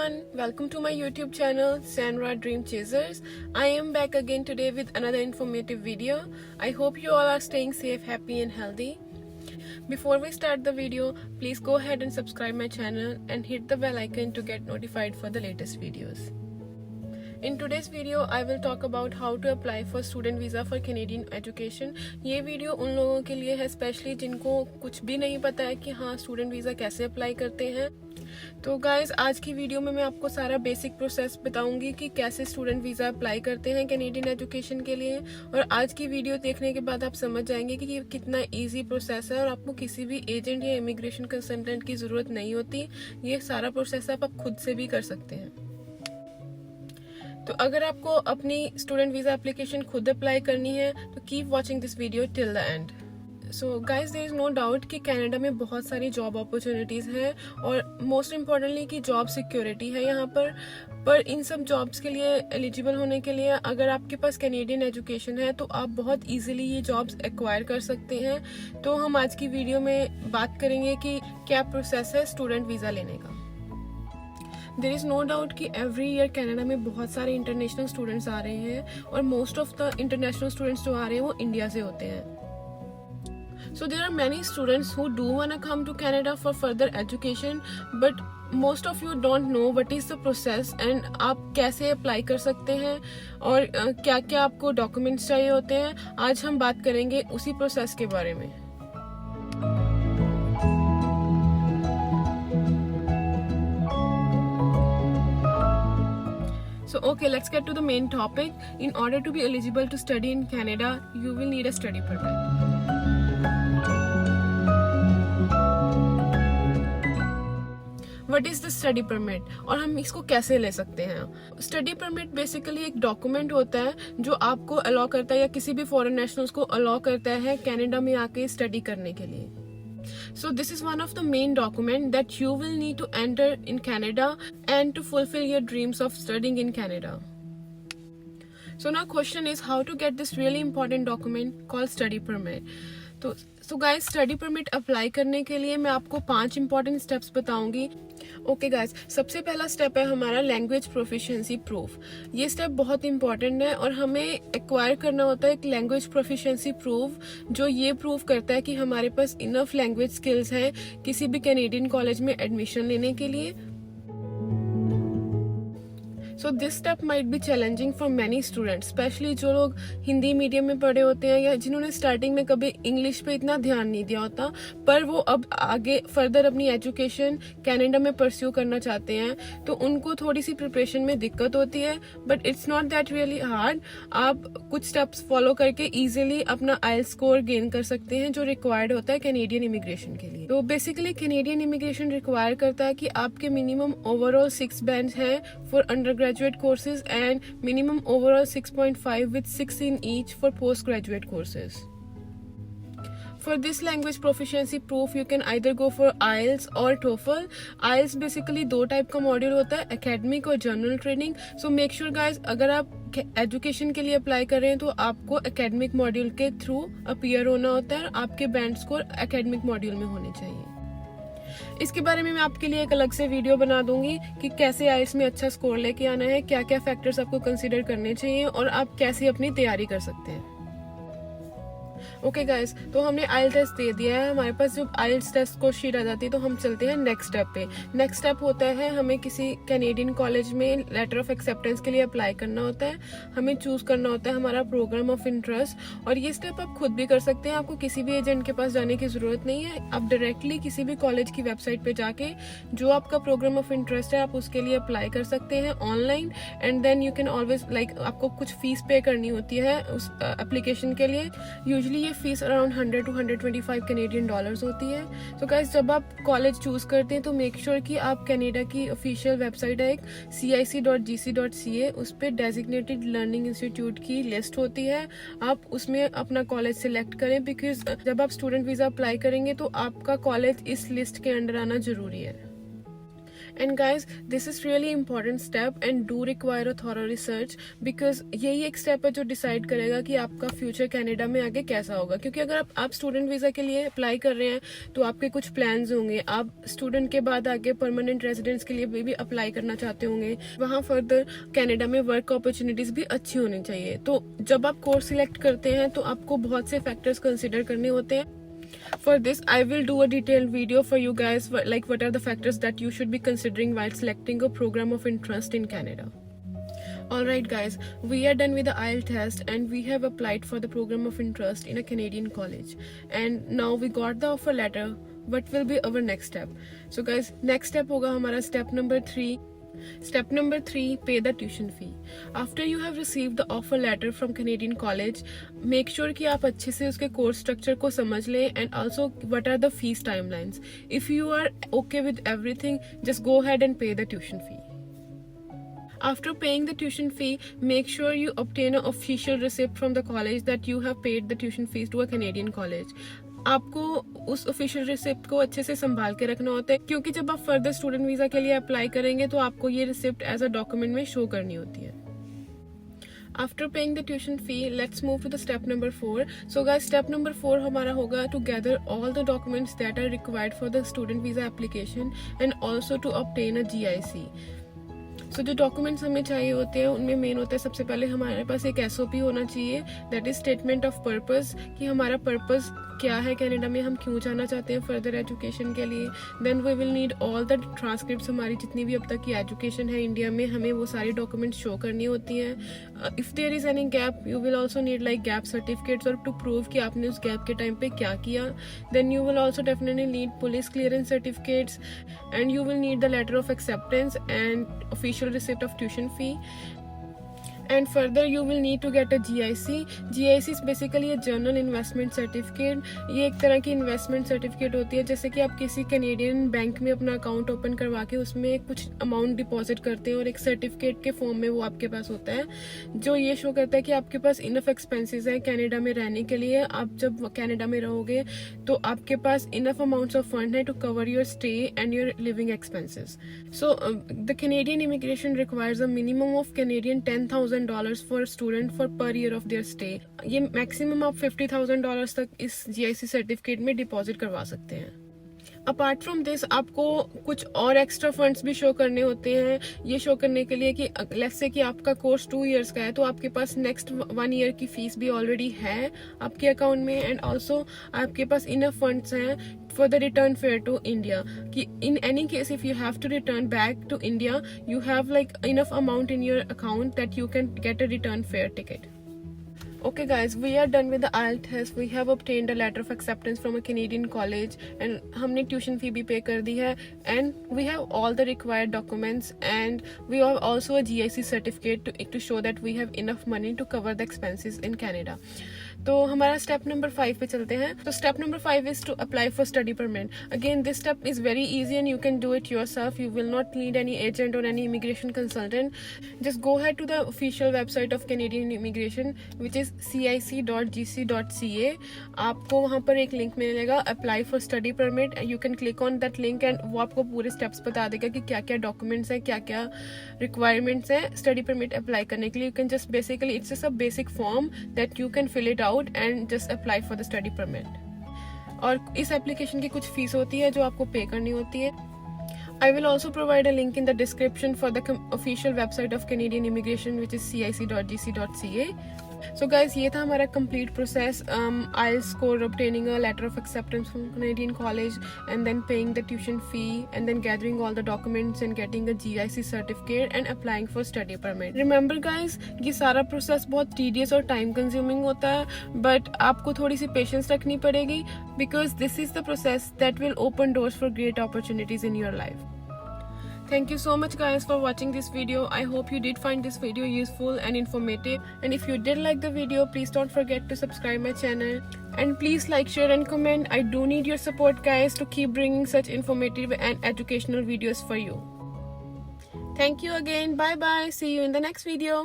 everyone, welcome to my YouTube channel Sandra Dream Chasers. I am back again today with another informative video. I hope you all are staying safe, happy and healthy. Before we start the video, please go ahead and subscribe my channel and hit the bell icon to get notified for the latest videos. In today's video, I will talk about how to apply for student visa for Canadian education. ये video उन लोगों के लिए है specially जिनको कुछ भी नहीं पता है कि हाँ स्टूडेंट वीज़ा कैसे अप्लाई करते हैं। तो गाइज आज की वीडियो में मैं आपको सारा बेसिक प्रोसेस बताऊंगी कि कैसे स्टूडेंट वीज़ा अप्लाई करते हैं कैनेडियन एजुकेशन के लिए। और आज की वीडियो देखने के बाद आप समझ जाएंगे कि ये कितना इजी प्रोसेस है और आपको किसी भी एजेंट या इमिग्रेशन कंसल्टेंट की ज़रूरत नहीं होती। ये सारा प्रोसेस आप खुद से भी कर सकते हैं। तो अगर आपको अपनी स्टूडेंट वीज़ा एप्लीकेशन खुद अप्लाई करनी है तो keep watching this video till the end. So guys there is no doubt कि कनाडा में बहुत सारी जॉब अपॉर्चुनिटीज़ हैं और मोस्ट इम्पॉर्टेंटली कि जॉब सिक्योरिटी है यहाँ पर इन सब जॉब्स के लिए एलिजिबल होने के लिए अगर आपके पास कैनेडियन एजुकेशन है तो आप बहुत इजीली ये जॉब्स एक्वायर कर सकते हैं। तो हम आज की वीडियो में बात करेंगे कि क्या प्रोसेस है स्टूडेंट वीज़ा लेने का। देयर इज़ नो डाउट कि एवरी ईयर कनाडा में बहुत सारे इंटरनेशनल स्टूडेंट्स आ रहे हैं और most of the international students जो आ रहे हैं वो इंडिया से होते हैं। So there are many students who do want to come to Canada for further education, but most of you don't know what is the process and आप कैसे apply कर सकते हैं और क्या क्या आपको डॉक्यूमेंट्स चाहिए होते हैं। आज हम बात करेंगे उसी प्रोसेस के बारे में। So okay, let's get to the main topic. In order to be eligible to study in Canada, you will need a study permit. What is the study permit और हम इसको कैसे ले सकते हैं? स्टडी परमिट बेसिकली एक document होता है जो आपको अलाउ करता है या किसी भी फॉरेन नेशनल्स को अलाउ करता है कनाडा में आके स्टडी करने के लिए। So this is one of the main document that you will need to enter in Canada and to fulfill your dreams of studying in Canada. So now question is how to get this really important document called study permit. तो guys study permit apply करने के लिए मैं आपको 5 important steps बताऊंगी। Okay guys, सबसे पहला step है हमारा लैंग्वेज प्रोफिशिएंसी प्रूफ। ये स्टेप बहुत इंपॉर्टेंट है और हमें एक्वायर करना होता है एक लैंग्वेज प्रोफिशिएंसी प्रूफ जो ये प्रूव करता है कि हमारे पास इनफ लैंग्वेज स्किल्स हैं किसी भी कैनेडियन कॉलेज में एडमिशन लेने के लिए। So this step might be challenging for many students, specially जो लोग हिंदी मीडियम में पढ़े होते हैं या जिन्होंने स्टार्टिंग में कभी इंग्लिश पे इतना ध्यान नहीं दिया होता पर वो अब आगे फर्दर अपनी एजुकेशन कनाडा में परस्यू करना चाहते हैं तो उनको थोड़ी सी प्रिपरेशन में दिक्कत होती है। But it's not that really hard. आप कुछ स्टेप्स फॉलो करके इजीली अपना आइल्स स्कोर गेन कर सकते हैं जो रिक्वायर्ड होता है कैनेडियन इमिग्रेशन के लिए। तो बेसिकली कैनेडियन इमिग्रेशन रिक्वायर करता है कि आपके मिनिमम ओवरऑल 6 बैंड्स हैं for under graduate courses and minimum overall 6.5 with 6 in each for postgraduate courses. For this language proficiency proof you can either go for IELTS or TOEFL. IELTS basically 2 type का module होता है, academic और general training. So make sure guys अगर आप education के लिए apply कर रहे हैं तो आपको एकेडमिक मॉड्यूल के थ्रू अपीयर होना होता है और आपके बैंड स्कोर एकेडमिक मॉड्यूल में होने चाहिए। इसके बारे में मैं आपके लिए एक अलग से वीडियो बना दूंगी कि कैसे आइल्स में अच्छा स्कोर लेके आना है, क्या क्या फैक्टर्स आपको कंसीडर करने चाहिए और आप कैसे अपनी तैयारी कर सकते हैं। ओके गाइस, तो हमने आइल्स टेस्ट दे दिया है, हमारे पास जब आइल्स टेस्ट को शीट आ जाती है तो हम चलते हैं नेक्स्ट स्टेप पे। नेक्स्ट स्टेप होता है हमें किसी कैनेडियन कॉलेज में लेटर ऑफ एक्सेप्टेंस के लिए अप्लाई करना होता है। हमें चूज करना होता है हमारा प्रोग्राम ऑफ इंटरेस्ट और ये स्टेप आप खुद भी कर सकते हैं। आपको किसी भी एजेंट के पास जाने की जरूरत नहीं है। आप डायरेक्टली किसी भी कॉलेज की वेबसाइट पे जाके जो आपका प्रोग्राम ऑफ इंटरेस्ट है आप उसके लिए अप्लाई कर सकते हैं online and then you can always आपको कुछ फीस पे करनी होती है उस एप्लीकेशन के लिए। Usually fees around 100 to 125 Canadian dollars होती है। तो गाइस जब आप कॉलेज चूज करते हैं तो मेक श्योर कि आप कनाडा की ऑफिशियल वेबसाइट है एक cic.gc.ca, उस पर डेजिग्नेटेड लर्निंग इंस्टीट्यूट की लिस्ट होती है। आप उसमें अपना कॉलेज सिलेक्ट करें बिकॉज जब आप स्टूडेंट वीजा अप्लाई करेंगे तो आपका कॉलेज इस लिस्ट के अंडर आना जरूरी है। And guys this is really important step and do require a thorough research, because यही एक स्टेप है जो डिसाइड करेगा कि आपका फ्यूचर कनाडा में आगे कैसा होगा. क्योंकि अगर आप स्टूडेंट वीजा के लिए अप्लाई कर रहे हैं तो आपके कुछ प्लान्स होंगे. आप स्टूडेंट के बाद आगे परमानेंट रेजिडेंस के लिए भी अप्लाई करना चाहते होंगे. वहाँ फर्दर कनाडा में वर्क अपॉर्चुनिटीज भी अच्छी होनी चाहिए. तो जब आप कोर्स सिलेक्ट करते हैं तो आपको बहुत से फैक्टर्स कंसिडर करने होते हैं. For this, I will do a detailed video for you guys, like what are the factors that you should be considering while selecting a program of interest in Canada. Alright guys, we are done with the IELTS test and we have applied for the program of interest in a Canadian college. And now we got the offer letter. What will be our next step? So guys, next step होगा हमारा step number 3. Step number 3, pay the tuition fee. After you have received the offer letter from Canadian college, make sure कि आप अच्छे से उसके course structure को समझ लें and also what are the fees timelines. If you are okay with everything, just go ahead and pay the tuition fee. After paying the tuition fee, make sure you obtain an official receipt from the college that you have paid the tuition fees to a Canadian college. आपको उस official receipt को अच्छे से संभाल के रखना होता है, क्योंकि जब आप फर्दर स्टूडेंट वीजा के लिए अप्लाई करेंगे तो आपको ये रिसिप्ट एज अ डॉक्यूमेंट में शो करनी होती है. After paying the tuition fee, let's move to the step number 4. So guys, step number 4 हमारा होगा to gather all the documents that are required for the student visa application and also to obtain a GIC. So जो documents हमें चाहिए होते हैं उनमें main होता है सबसे पहले हमारे पास एक SOP होना चाहिए, that is statement of purpose, कि हमारा पर्पस क्या है कनाडा में, हम क्यों जाना चाहते हैं फर्दर एजुकेशन के लिए. Then we will need all the transcripts, हमारी जितनी भी अब तक की एजुकेशन है इंडिया में हमें वो सारी डॉक्यूमेंट्स शो करनी होती हैं. If there is any gap you will also need like gap certificates और टू प्रूव कि आपने उस गैप के टाइम पे क्या किया. Then you will also definitely need police clearance certificates and you will need the letter of acceptance and official receipt of tuition fee. And further you will need to get a GIC. GIC is basically a General Investment Certificate. ये एक तरह की investment certificate होती है, जैसे कि आप किसी कैनेडियन बैंक में अपना अकाउंट ओपन करवा के उसमें कुछ अमाउंट डिपॉजिट करते हैं और एक सर्टिफिकेट के फॉर्म में वो आपके पास होता है, जो ये शो करता है कि आपके पास इनफ एक्सपेंसेस है कनाडा में रहने के लिए. आप जब कनाडा में रहोगे तो आपके पास इनफ अमाउंट्स ऑफ फंड है to cover your stay and your living expenses. So the Canadian immigration requires a minimum of Canadian $10,000 for student for per year of their stay. ये मैक्सिमम आप $50,000 तक इस GIC सर्टिफिकेट में deposit करवा सकते हैं. Apart from this आपको कुछ और एक्स्ट्रा फंड्स भी शो करने होते हैं, ये शो करने के लिए कि लेट्स से कि आपका कोर्स 2 इयर्स का है तो आपके पास नेक्स्ट 1 ईयर की फीस भी ऑलरेडी है आपके अकाउंट में, एंड ऑल्सो आपके पास इनफ फंड्स हैं for the return fare to India. कि in any case if you have to return back to India, you have like enough amount in your account that you can get a return fare ticket. Okay guys, we are done with the IELTS test. We have obtained a letter of acceptance from a Canadian college and हमने tuition fee भी pay कर दी है, and we have all the required documents and we have also a GIC certificate to show that we have enough money to cover the expenses in Canada. तो हमारा step number 5 पे चलते हैं. तो step number 5 is to apply for study permit. Again this step is very easy and you can do it yourself. You will not need any agent or any immigration consultant. Just go ahead to the official website of Canadian immigration which is cic.gc.ca. आपको वहाँ पर एक link मिलेगा apply for study permit. You can click on that link and वो आपको पूरे steps बता देगा कि क्या क्या डॉक्यूमेंट्स हैं, क्या क्या रिक्वायरमेंट्स हैं स्टडी परमिट अप्लाई करने के लिए. You can just basically it's just a basic form that you can fill it out and just apply for the study permit. और इस एप्लीकेशन की कुछ फीस होती है जो आपको पे करनी होती है. I will also provide a link in the description for the official website of Canadian Immigration which is cic.gc.ca. So guys, ये था हमारा complete process. IELTS score, obtaining a letter of acceptance from Canadian college and then paying the tuition fee and then gathering all the documents and getting a GIC certificate and applying for study permit. Remember guys, ये सारा process बहुत tedious और time consuming होता है, but आपको थोड़ी सी patience रखनी पड़ेगी because this is the process that will open doors for great opportunities in your life. Thank you so much guys for watching this video. I hope you did find this video useful and informative, and if you did like the video, please don't forget to subscribe my channel and please like, share and comment. I do need your support guys to keep bringing such informative and educational videos for you. Thank you again. Bye bye. See you in the next video.